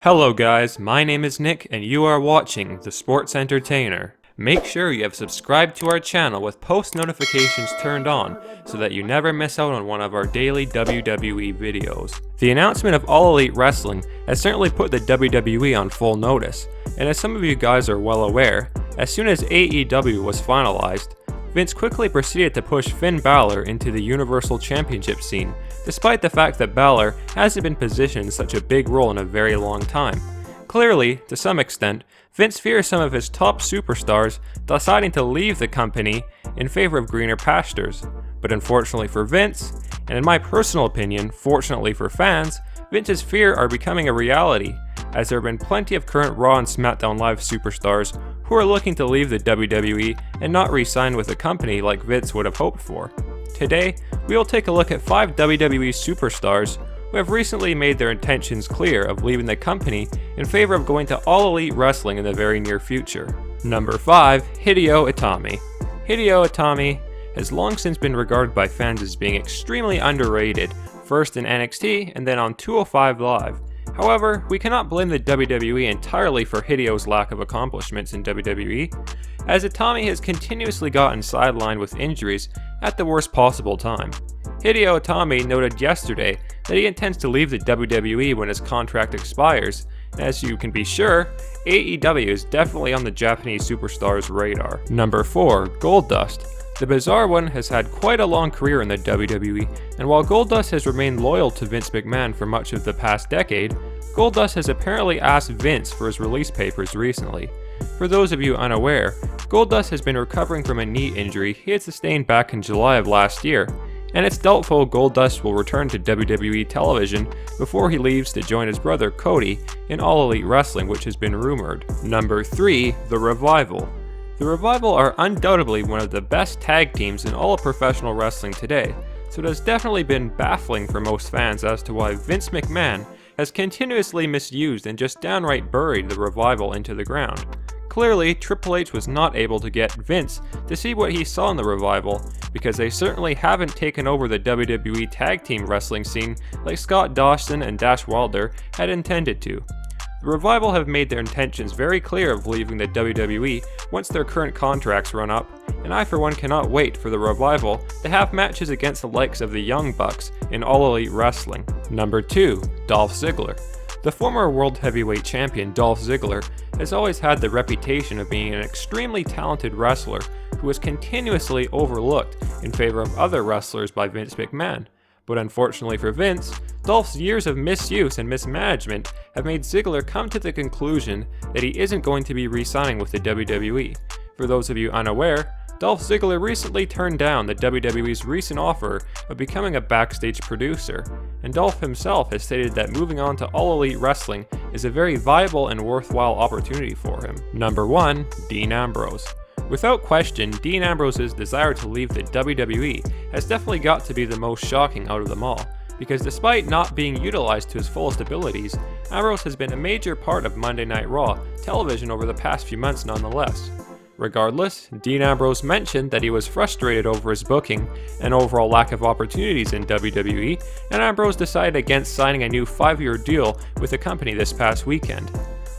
Hello guys, my name is Nick and you are watching The Sports Entertainer. Make sure you have subscribed to our channel with post notifications turned on so that you never miss out on one of our daily WWE videos. The announcement of All Elite Wrestling has certainly put the WWE on full notice, and as some of you guys are well aware, as soon as AEW was finalized, Vince quickly proceeded to push Finn Balor into the Universal Championship scene, despite the fact that Balor hasn't been positioned in such a big role in a very long time. Clearly, to some extent, Vince fears some of his top superstars deciding to leave the company in favor of greener pastures. But unfortunately for Vince, and in my personal opinion, fortunately for fans, Vince's fear are becoming a reality, as there have been plenty of current Raw and SmackDown Live superstars who are looking to leave the WWE and not re-sign with a company like Vince would have hoped for. Today, we will take a look at 5 WWE superstars who have recently made their intentions clear of leaving the company in favor of going to All Elite Wrestling in the very near future. Number 5. Hideo Itami. Hideo Itami has long since been regarded by fans as being extremely underrated, first in NXT and then on 205 Live. However, we cannot blame the WWE entirely for Hideo's lack of accomplishments in WWE, as Itami has continuously gotten sidelined with injuries at the worst possible time. Hideo Itami noted yesterday that he intends to leave the WWE when his contract expires, and as you can be sure, AEW is definitely on the Japanese superstars' radar. Number 4. Goldust. The Bizarre One has had quite a long career in the WWE, and while Goldust has remained loyal to Vince McMahon for much of the past decade, Goldust has apparently asked Vince for his release papers recently. For those of you unaware, Goldust has been recovering from a knee injury he had sustained back in July of last year, and it's doubtful Goldust will return to WWE television before he leaves to join his brother Cody in All Elite Wrestling, which has been rumored. Number 3. The Revival. The Revival are undoubtedly one of the best tag teams in all of professional wrestling today, so it has definitely been baffling for most fans as to why Vince McMahon has continuously misused and just downright buried the Revival into the ground. Clearly, Triple H was not able to get Vince to see what he saw in the Revival, because they certainly haven't taken over the WWE tag team wrestling scene like Scott Dawson and Dash Wilder had intended to. The Revival have made their intentions very clear of leaving the WWE once their current contracts run up, and I for one cannot wait for the Revival to have matches against the likes of the Young Bucks in All Elite Wrestling. Number 2. Dolph Ziggler. The former World Heavyweight Champion Dolph Ziggler has always had the reputation of being an extremely talented wrestler who was continuously overlooked in favor of other wrestlers by Vince McMahon. But unfortunately for Vince, Dolph's years of misuse and mismanagement have made Ziggler come to the conclusion that he isn't going to be re-signing with the WWE. For those of you unaware, Dolph Ziggler recently turned down the WWE's recent offer of becoming a backstage producer, and Dolph himself has stated that moving on to All Elite Wrestling is a very viable and worthwhile opportunity for him. Number 1. Dean Ambrose. Without question, Dean Ambrose's desire to leave the WWE has definitely got to be the most shocking out of them all, because despite not being utilized to his fullest abilities, Ambrose has been a major part of Monday Night Raw television over the past few months nonetheless. Regardless, Dean Ambrose mentioned that he was frustrated over his booking and overall lack of opportunities in WWE, and Ambrose decided against signing a new 5-year deal with the company this past weekend.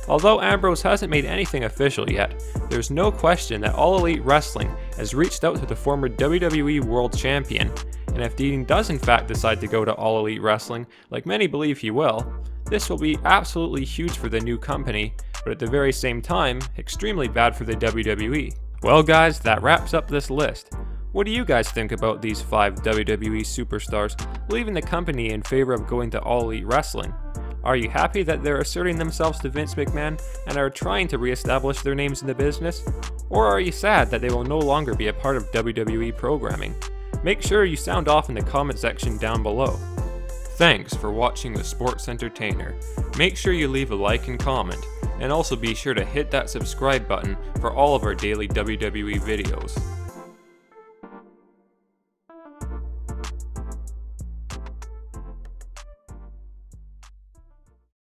Although Ambrose hasn't made anything official yet, there's no question that All Elite Wrestling has reached out to the former WWE World Champion, and if Dean does in fact decide to go to All Elite Wrestling, like many believe he will, this will be absolutely huge for the new company, but at the very same time, extremely bad for the WWE. Well guys, that wraps up this list. What do you guys think about these 5 WWE superstars leaving the company in favor of going to All Elite Wrestling? Are you happy that they're asserting themselves to Vince McMahon and are trying to re-establish their names in the business? Or are you sad that they will no longer be a part of WWE programming? Make sure you sound off in the comment section down below. Thanks for watching The Sports Entertainer. Make sure you leave a like and comment, and also be sure to hit that subscribe button for all of our daily WWE videos.